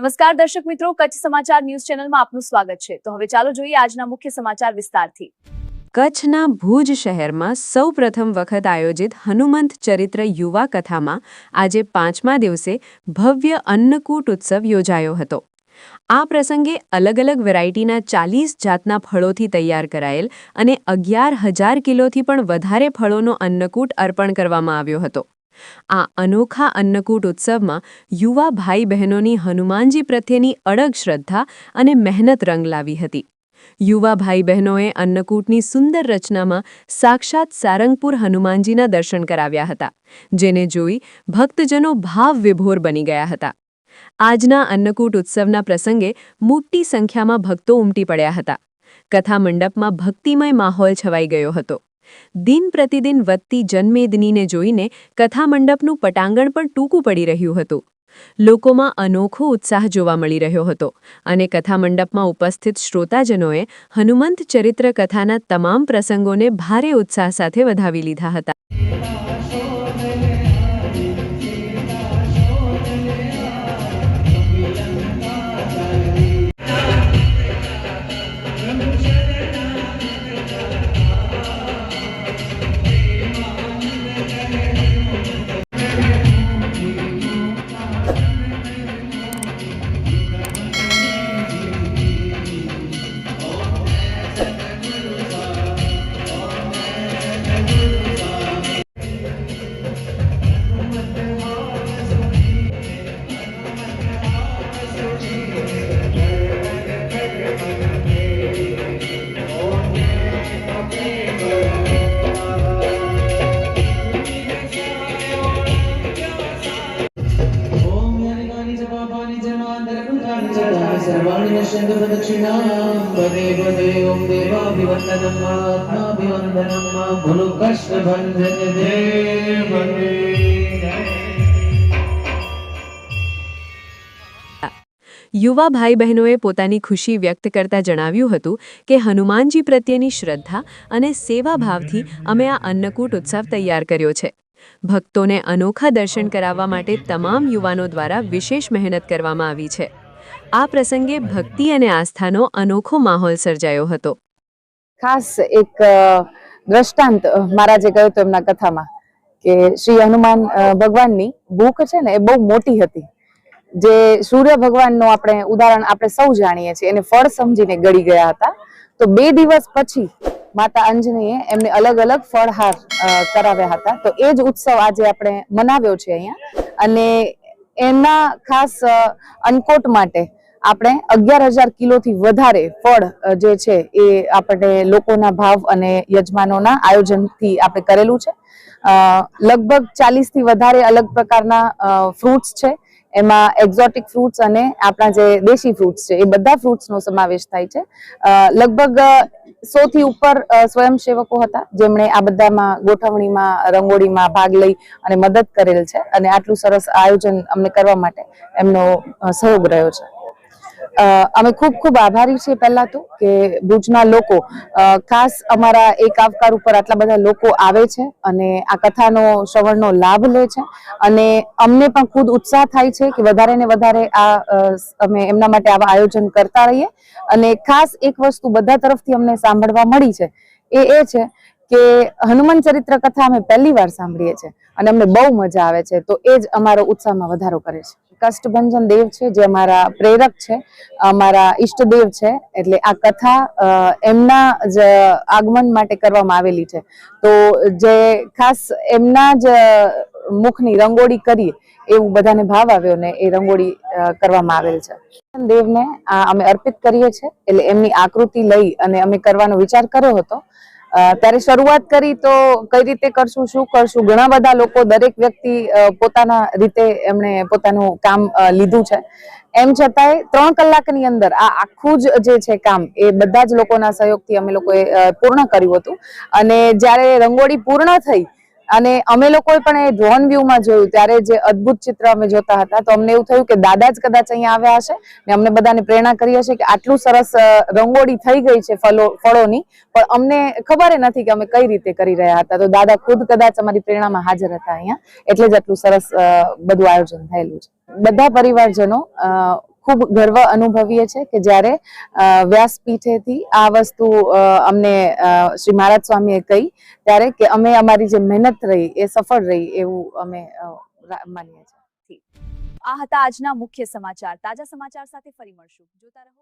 નમસ્કાર દર્શક મિત્રો, કચ્છ સમાચાર ન્યૂઝ ચેનલમાં આપનું સ્વાગત છે। તો હવે ચાલો જોઈએ આજના મુખ્ય સમાચાર વિસ્તારથી। કચ્છના ભુજ શહેરમાં સૌપ્રથમ વખત આયોજિત હનુમંત ચરિત્ર યુવા કથામાં આજે 5મા દિવસે ભવ્ય અન્નકૂટ ઉત્સવ યોજાયો હતો। આ પ્રસંગે અલગ અલગ વેરાયટીના 40 જાતના ફળોથી તૈયાર કરાયેલ અને 11,000 કિલોથી પણ વધારે ફળોનો અન્નકૂટ અર્પણ કરવામાં આવ્યો હતો। આ અનોખા અન્નકૂટ ઉત્સવમાં યુવા ભાઈ બહેનોની હનુમાનજી પ્રત્યેની અડગ શ્રદ્ધા અને મહેનત રંગ લાવી હતી। યુવા ભાઈ બહેનોએ અન્નકૂટની સુંદર રચનામાં સાક્ષાત સારંગપુર હનુમાનજીના દર્શન કરાવ્યા હતા, જેને જોઈ ભક્તજનો ભાવ વિભોર બની ગયા હતા। આજના અન્નકૂટ ઉત્સવના પ્રસંગે મોટી સંખ્યામાં ભક્તો ઉમટી પડ્યા હતા। કથા મંડપમાં ભક્તિમય માહોલ છવાઈ ગયો હતો। દિન પ્રતિદિન વધતી જનમેદનીને જોઈને કથા મંડપનું પટાંગણ પણ ટૂંકું પડી રહ્યું હતું। લોકોમાં અનોખો ઉત્સાહ જોવા મળી રહ્યો હતો અને કથા મંડપમાં ઉપસ્થિત શ્રોતાજનોએ હનુમંત ચરિત્ર કથાના તમામ પ્રસંગોને ભારે ઉત્સાહ સાથે વધાવી લીધા હતા। યુવા ભાઈ બહેનોએ પોતાની ખુશી વ્યક્ત કરતા જણાવ્યું હતું કે હનુમાનજી પ્રત્યેની શ્રદ્ધા અને સેવાભાવથી અમે આ અન્નકૂટ ઉત્સવ તૈયાર કર્યો છે। ભક્તોને અનોખા દર્શન કરાવવા માટે તમામ યુવાનો દ્વારા વિશેષ મહેનત કરવામાં આવી છે। આ પ્રસંગે ભક્તિ અને આસ્થાનો અનોખો માહોલ સર્જાયો હતો। ખાસ એક દ્રષ્ટાંત મહારાજે કહ્યું હતું એમના કથામાં કે શ્રી હનુમાન ભગવાનની ભૂખ છે ને એ બહુ મોટી હતી। જે સૂર્ય ભગવાનનું આપણે ઉદાહરણ આપણે સૌ જાણીએ છીએ, એને ફળ સમજીને ગળી ગયા હતા। તો 2 દિવસ પછી માતા અંજનીએ એમને અલગ અલગ ફળહાર કરાવ્યા હતા। તો એ જ ઉત્સવ આજે આપણે મનાવ્યો છે અહીંયા, અને એના ખાસ અન્નકૂટ માટે આપણે 11,000 કિલોથી વધારે ફળ જે છે એ આપણે લોકોના ભાવ અને યજમાનોના આયોજનથી આપણે કરેલું છે। લગભગ 40 થી વધારે અલગ પ્રકારના ફ્રૂટ્સ છે। એમાં એક્ઝોટિક ફ્રૂટ્સ અને આપણા જે દેશી ફ્રૂટ્સ છે એ બધા ફ્રૂટ્સનો સમાવેશ થાય છે। લગભગ 100 થી ઉપર સ્વયંસેવકો હતા જેમણે આ બધામાં ગોઠવણીમાં, રંગોળીમાં ભાગ લઈ અને મદદ કરેલ છે, અને આટલું સરસ આયોજન અમને કરવા માટે એમનો સહયોગ રહ્યો છે। અમે ખૂબ ખૂબ આભારી છીએ પહેલા તો કે ભુજના લોકો ખાસ અમારા એક આવકાર ઉપર આટલા બધા લોકો આવે છે અને આ કથાનો શ્રવણનો લાભ લે છે, અને અમને પણ ખુદ ઉત્સાહ થાય છે કે વધારે ને વધારે અમે એમના માટે આવા આયોજન કરતા રહીએ। અને ખાસ એક વસ્તુ બધા તરફથી અમને સાંભળવા મળી છે એ છે કે હનુમાન ચરિત્ર કથા અમે પહેલી વાર સાંભળીએ છીએ અને અમને બહુ મજા આવે છે। તો એ જ અમારો ઉત્સાહમાં વધારો કરે છે। કષ્ટભંજન દેવ છે જે અમારા પ્રેરક છે, અમારા ઈષ્ટદેવ છે, એટલે આ કથા એમના જ આગમન માટે કરવામાં આવેલી છે। તો જે ખાસ એમના જ મુખની રંગોળી કરી એવું બધાને ભાવ આવ્યો ને એ રંગોળી કરવામાં આવેલ છે। દેવને અમે અર્પિત કરીએ છીએ, એટલે એમની આકૃતિ લઈ અને અમે કરવાનો વિચાર કર્યો હતો। ત્યારે શરૂઆત કરી તો કઈ રીતે કરશું, શું કરશું, ઘણા બધા લોકો, દરેક વ્યક્તિ પોતાના રીતે એમણે પોતાનું કામ લીધું છે। એમ છતાંય 3 કલાકની અંદર આ આખું જ જે છે કામ એ બધા જ લોકોના સહયોગથી અમે લોકોએ પૂર્ણ કર્યું હતું। અને જ્યારે રંગોળી પૂર્ણ થઈ અને અમે લોકોએ પણ એ ડ્રોન વ્યૂમાં જોયું ત્યારે જે અદ્ભુત ચિત્ર અમે જોતા હતા, તો અમને એવું થયું કે દાદા જ કદાચ અહીંયા આવ્યા હશે ને અમને બધાને પ્રેરણા કરી હશે કે આટલું સરસ રંગોળી થઈ ગઈ છે ફળોની, પણ અમને ખબર નથી કે અમે કઈ રીતે કરી રહ્યા હતા। તો દાદા ખુદ કદાચ અમારી પ્રેરણામાં હાજર હતા અહીંયા, એટલે જ આટલું સરસ બધું આયોજન થયેલું છે। બધા પરિવારજનો ખૂબ ગર્વ અનુભવીએ છીએ કે જ્યારે વ્યાસપીઠેથી આ વસ્તુ અમને શ્રી મહારાજ સ્વામીએ કહી ત્યારે કે અમે અમારી જે મહેનત રહી એ સફળ રહી એવું અમે માનીએ છીએ. આ હતા આજના મુખ્ય સમાચાર. તાજા સમાચાર સાથે ફરી મળશું. જોતા રહો.